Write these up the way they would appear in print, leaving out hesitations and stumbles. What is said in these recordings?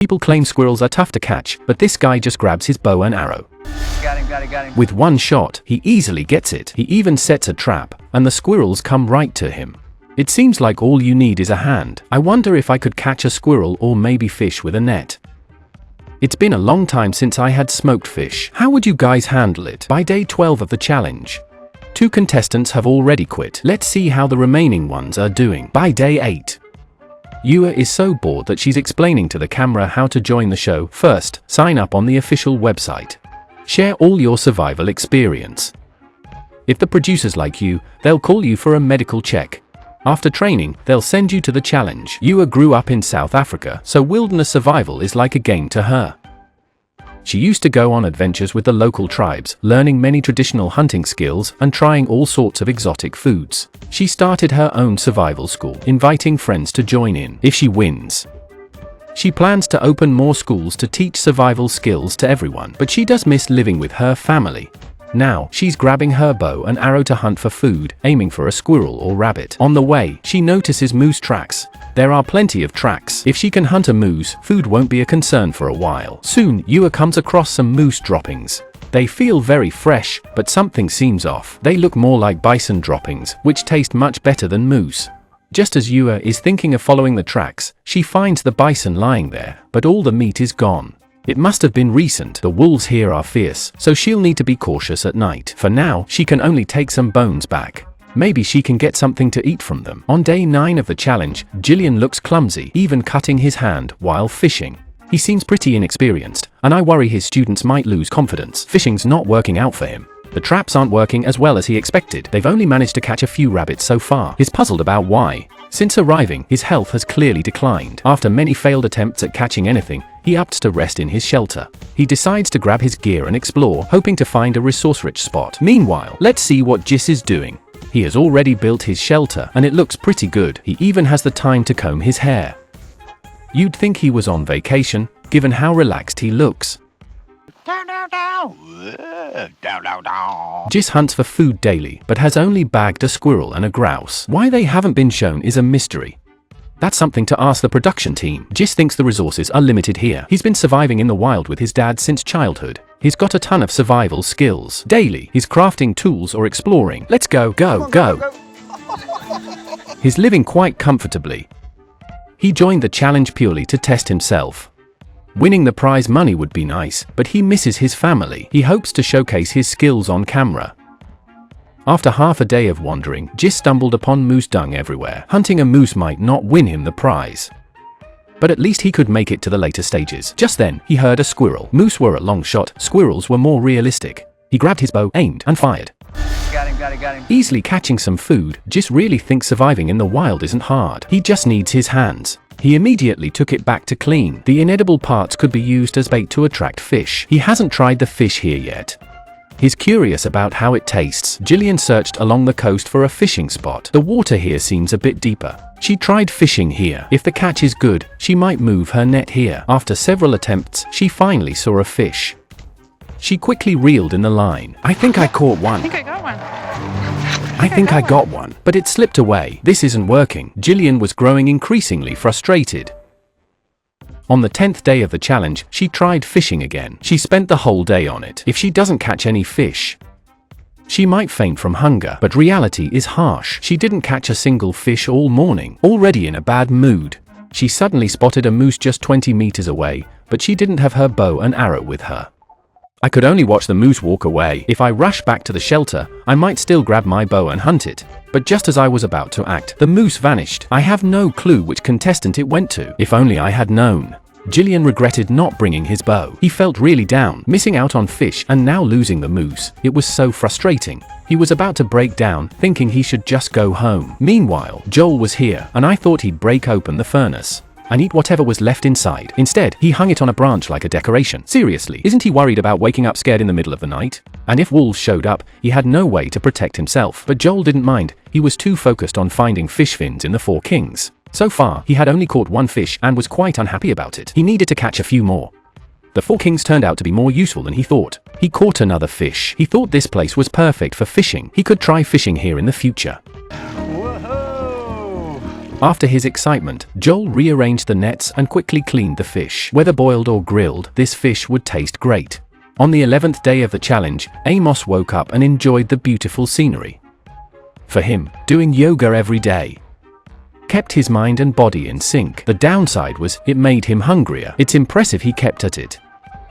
People claim squirrels are tough to catch, but this guy just grabs his bow and arrow. Got him. With one shot, he easily gets it. He even sets a trap, and the squirrels come right to him. It seems like all you need is a hand. I wonder if I could catch a squirrel or maybe fish with a net. It's been a long time since I had smoked fish. How would you guys handle it? By day 12 of the challenge, 2 contestants have already quit. Let's see how the remaining ones are doing. By day 8, Yua is so bored that she's explaining to the camera how to join the show. First, sign up on the official website. Share all your survival experience. If the producers like you, they'll call you for a medical check. After training, they'll send you to the challenge. Yua grew up in South Africa, so wilderness survival is like a game to her. She used to go on adventures with the local tribes, learning many traditional hunting skills and trying all sorts of exotic foods. She started her own survival school, inviting friends to join in if she wins. She plans to open more schools to teach survival skills to everyone, but she does miss living with her family. Now, she's grabbing her bow and arrow to hunt for food, aiming for a squirrel or rabbit. On the way, she notices moose tracks. There are plenty of tracks. If she can hunt a moose, food won't be a concern for a while. Soon, Yua comes across some moose droppings. They feel very fresh, but something seems off. They look more like bison droppings, which taste much better than moose. Just as Yua is thinking of following the tracks, she finds the bison lying there, but all the meat is gone. It must have been recent. The wolves here are fierce, so she'll need to be cautious at night. For now, she can only take some bones back. Maybe she can get something to eat from them. On day 9 of the challenge, Jillian looks clumsy, even cutting his hand while fishing. He seems pretty inexperienced, and I worry his students might lose confidence. Fishing's not working out for him. The traps aren't working as well as he expected. They've only managed to catch a few rabbits so far. He's puzzled about why. Since arriving, his health has clearly declined. After many failed attempts at catching anything, he opts to rest in his shelter. He decides to grab his gear and explore, hoping to find a resource-rich spot. Meanwhile, let's see what Jis is doing. He has already built his shelter, and it looks pretty good. He even has the time to comb his hair. You'd think he was on vacation, given how relaxed he looks. Jis hunts for food daily, but has only bagged a squirrel and a grouse. Why they haven't been shown is a mystery. That's something to ask the production team. Jis thinks the resources are limited here. He's been surviving in the wild with his dad since childhood. He's got a ton of survival skills. Daily, he's crafting tools or exploring. Let's go. He's living quite comfortably. He joined the challenge purely to test himself. Winning the prize money would be nice, but he misses his family. He hopes to showcase his skills on camera. After half a day of wandering, Jis stumbled upon moose dung everywhere. Hunting a moose might not win him the prize, but at least he could make it to the later stages. Just then, he heard a squirrel. Moose were a long shot, squirrels were more realistic. He grabbed his bow, aimed, and fired. Got him. Easily catching some food, Jis really thinks surviving in the wild isn't hard. He just needs his hands. He immediately took it back to clean. The inedible parts could be used as bait to attract fish. He hasn't tried the fish here yet. He's curious about how it tastes. Jillian searched along the coast for a fishing spot. The water here seems a bit deeper. She tried fishing here. If the catch is good, she might move her net here. After several attempts, she finally saw a fish. She quickly reeled in the line. I think I caught one. I think I got one, but it slipped away. This isn't working. Jillian was growing increasingly frustrated. On the 10th day of the challenge, she tried fishing again. She spent the whole day on it. If she doesn't catch any fish, she might faint from hunger, but reality is harsh. She didn't catch a single fish all morning. Already in a bad mood, she suddenly spotted a moose just 20 meters away, but she didn't have her bow and arrow with her. I could only watch the moose walk away. If I rush back to the shelter, I might still grab my bow and hunt it. But just as I was about to act, the moose vanished. I have no clue which contestant it went to. If only I had known. Jillian regretted not bringing his bow. He felt really down, missing out on fish and now losing the moose. It was so frustrating. He was about to break down, thinking he should just go home. Meanwhile, Joel was here, and I thought he'd break open the furnace and eat whatever was left inside. Instead, he hung it on a branch like a decoration. Seriously, isn't he worried about waking up scared in the middle of the night? And if wolves showed up, he had no way to protect himself. But Joel didn't mind. He was too focused on finding fish fins in the Four Kings. So far, he had only caught one fish and was quite unhappy about it. He needed to catch a few more. The Four Kings turned out to be more useful than he thought. He caught another fish. He thought this place was perfect for fishing. He could try fishing here in the future. After his excitement, Joel rearranged the nets and quickly cleaned the fish. Whether boiled or grilled, this fish would taste great. On the 11th day of the challenge, Amos woke up and enjoyed the beautiful scenery. For him, doing yoga every day kept his mind and body in sync. The downside was, it made him hungrier. It's impressive he kept at it.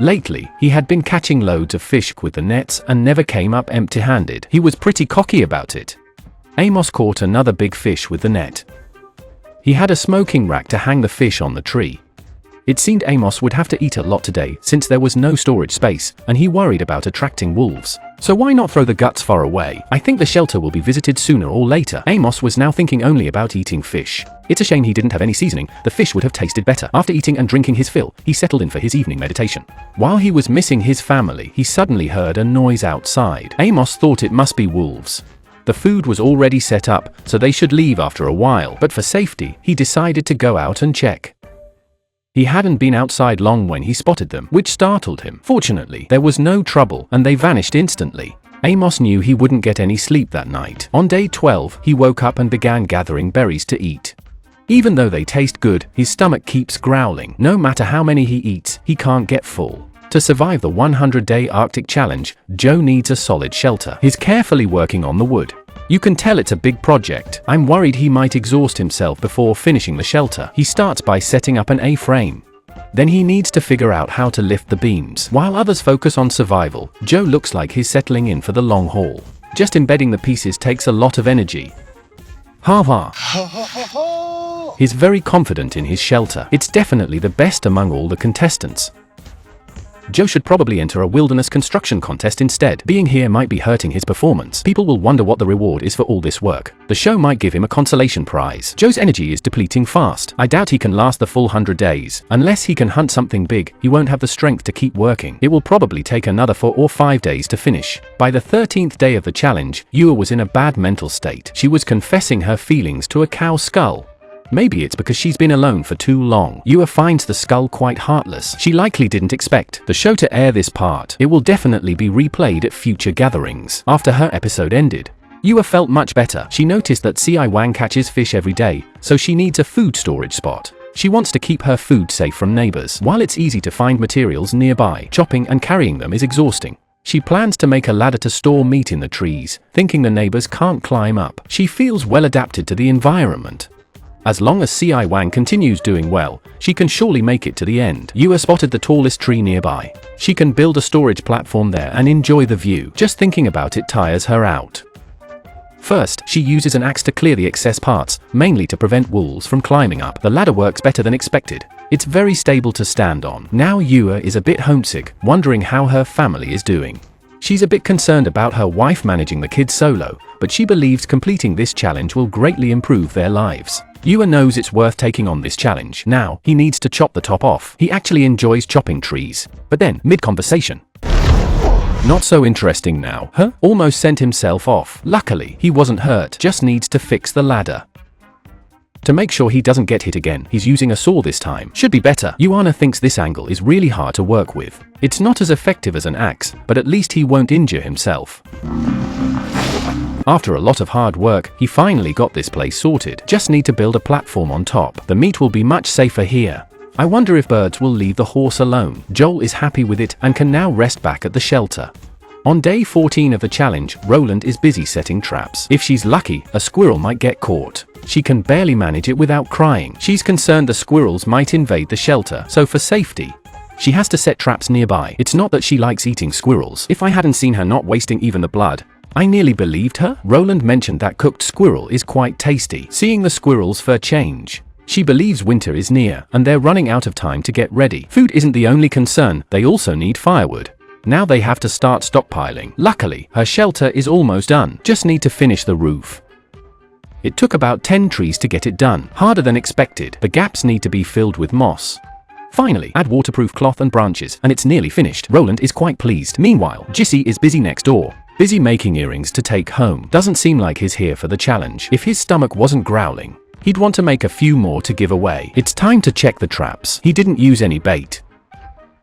Lately, he had been catching loads of fish with the nets and never came up empty-handed. He was pretty cocky about it. Amos caught another big fish with the net. He had a smoking rack to hang the fish on the tree. It seemed Amos would have to eat a lot today since there was no storage space, and he worried about attracting wolves. So why not throw the guts far away? I think the shelter will be visited sooner or later. Amos was now thinking only about eating fish. It's a shame he didn't have any seasoning. The fish would have tasted better. After eating and drinking his fill, he settled in for his evening meditation. While he was missing his family, he suddenly heard a noise outside. Amos thought it must be wolves. The food was already set up, so they should leave after a while, but for safety, he decided to go out and check. He hadn't been outside long when he spotted them, which startled him. Fortunately, there was no trouble, and they vanished instantly. Amos knew he wouldn't get any sleep that night. On day 12, he woke up and began gathering berries to eat. Even though they taste good, his stomach keeps growling. No matter how many he eats, he can't get full. To survive the 100-day Arctic challenge, Joe needs a solid shelter. He's carefully working on the wood. You can tell it's a big project. I'm worried he might exhaust himself before finishing the shelter. He starts by setting up an A-frame. Then he needs to figure out how to lift the beams. While others focus on survival, Joe looks like he's settling in for the long haul. Just embedding the pieces takes a lot of energy. He's very confident in his shelter. It's definitely the best among all the contestants. Joe should probably enter a wilderness construction contest instead. Being here might be hurting his performance. People will wonder what the reward is for all this work. The show might give him a consolation prize. Joe's energy is depleting fast. I doubt he can last the full 100 days. Unless he can hunt something big, he won't have the strength to keep working. It will probably take another 4 or 5 days to finish. By the 13th day of the challenge, Ewa was in a bad mental state. She was confessing her feelings to a cow skull. Maybe it's because she's been alone for too long. Ewa finds the skull quite heartless. She likely didn't expect the show to air this part. It will definitely be replayed at future gatherings. After her episode ended, Ewa felt much better. She noticed that Si Wang catches fish every day, so she needs a food storage spot. She wants to keep her food safe from neighbors. While it's easy to find materials nearby, chopping and carrying them is exhausting. She plans to make a ladder to store meat in the trees, thinking the neighbors can't climb up. She feels well adapted to the environment. As long as Si Wang continues doing well, she can surely make it to the end. Ewa spotted the tallest tree nearby. She can build a storage platform there and enjoy the view. Just thinking about it tires her out. First, she uses an axe to clear the excess parts, mainly to prevent wolves from climbing up. The ladder works better than expected. It's very stable to stand on. Now Ewa is a bit homesick, wondering how her family is doing. She's a bit concerned about her wife managing the kids solo, but she believes completing this challenge will greatly improve their lives. Ewa knows it's worth taking on this challenge. Now, he needs to chop the top off. He actually enjoys chopping trees. But then, mid-conversation, not so interesting now. Almost sent himself off. Luckily, he wasn't hurt, just needs to fix the ladder. To make sure he doesn't get hit again, he's using a saw this time. Should be better. Yuana thinks this angle is really hard to work with. It's not as effective as an axe, but at least he won't injure himself. After a lot of hard work, he finally got this place sorted. Just need to build a platform on top. The meat will be much safer here. I wonder if birds will leave the horse alone. Joel is happy with it and can now rest back at the shelter. On day 14 of the challenge, Roland is busy setting traps. If she's lucky, a squirrel might get caught. She can barely manage it without crying. She's concerned the squirrels might invade the shelter, so for safety, she has to set traps nearby. It's not that she likes eating squirrels. If I hadn't seen her not wasting even the blood, I nearly believed her. Roland mentioned that cooked squirrel is quite tasty. Seeing the squirrels' fur change, she believes winter is near, and they're running out of time to get ready. Food isn't the only concern, they also need firewood. Now they have to start stockpiling. Luckily, her shelter is almost done. Just need to finish the roof. It took about 10 trees to get it done. Harder than expected. The gaps need to be filled with moss. Finally, add waterproof cloth and branches, and it's nearly finished. Roland is quite pleased. Meanwhile, Jissy is busy next door. Busy making earrings to take home. Doesn't seem like he's here for the challenge. If his stomach wasn't growling, he'd want to make a few more to give away. It's time to check the traps. He didn't use any bait,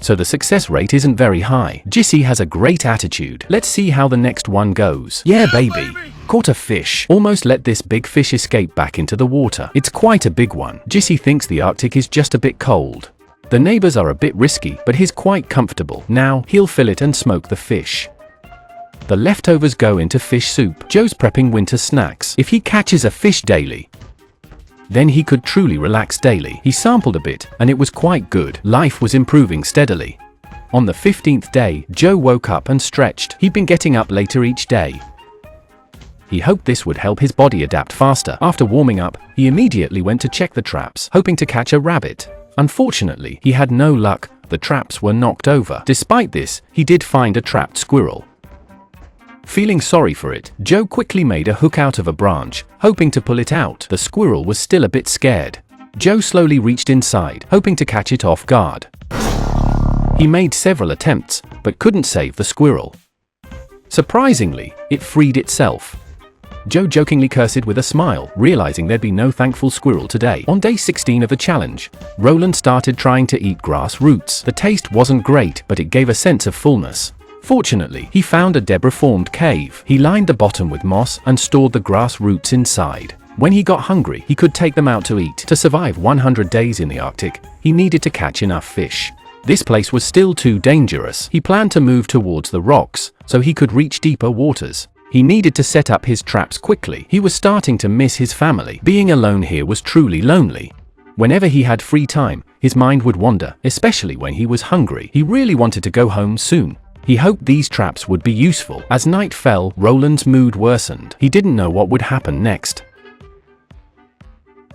so the success rate isn't very high. Jissy has a great attitude. Let's see how the next one goes. Yeah, baby. Caught a fish. Almost let this big fish escape back into the water. It's quite a big one. Jesse thinks the Arctic is just a bit cold. The neighbors are a bit risky, but he's quite comfortable. Now, he'll fill it and smoke the fish. The leftovers go into fish soup. Joe's prepping winter snacks. If he catches a fish daily, then he could truly relax daily. He sampled a bit, and it was quite good. Life was improving steadily. On the 15th day, Joe woke up and stretched. He'd been getting up later each day. He hoped this would help his body adapt faster. After warming up, he immediately went to check the traps, hoping to catch a rabbit. Unfortunately, he had no luck. The traps were knocked over. Despite this, he did find a trapped squirrel. Feeling sorry for it, Joe quickly made a hook out of a branch, hoping to pull it out. The squirrel was still a bit scared. Joe slowly reached inside, hoping to catch it off guard. He made several attempts, but couldn't save the squirrel. Surprisingly, it freed itself. Joe jokingly cursed with a smile, realizing there'd be no thankful squirrel today. On day 16 of the challenge, Roland started trying to eat grass roots. The taste wasn't great, but it gave a sense of fullness. Fortunately, he found a debris-formed cave. He lined the bottom with moss and stored the grass roots inside. When he got hungry, he could take them out to eat. To survive 100 days in the Arctic, he needed to catch enough fish. This place was still too dangerous. He planned to move towards the rocks, so he could reach deeper waters. He needed to set up his traps quickly. He was starting to miss his family. Being alone here was truly lonely. Whenever he had free time, his mind would wander, especially when he was hungry. He really wanted to go home soon. He hoped these traps would be useful. As night fell, Roland's mood worsened. He didn't know what would happen next.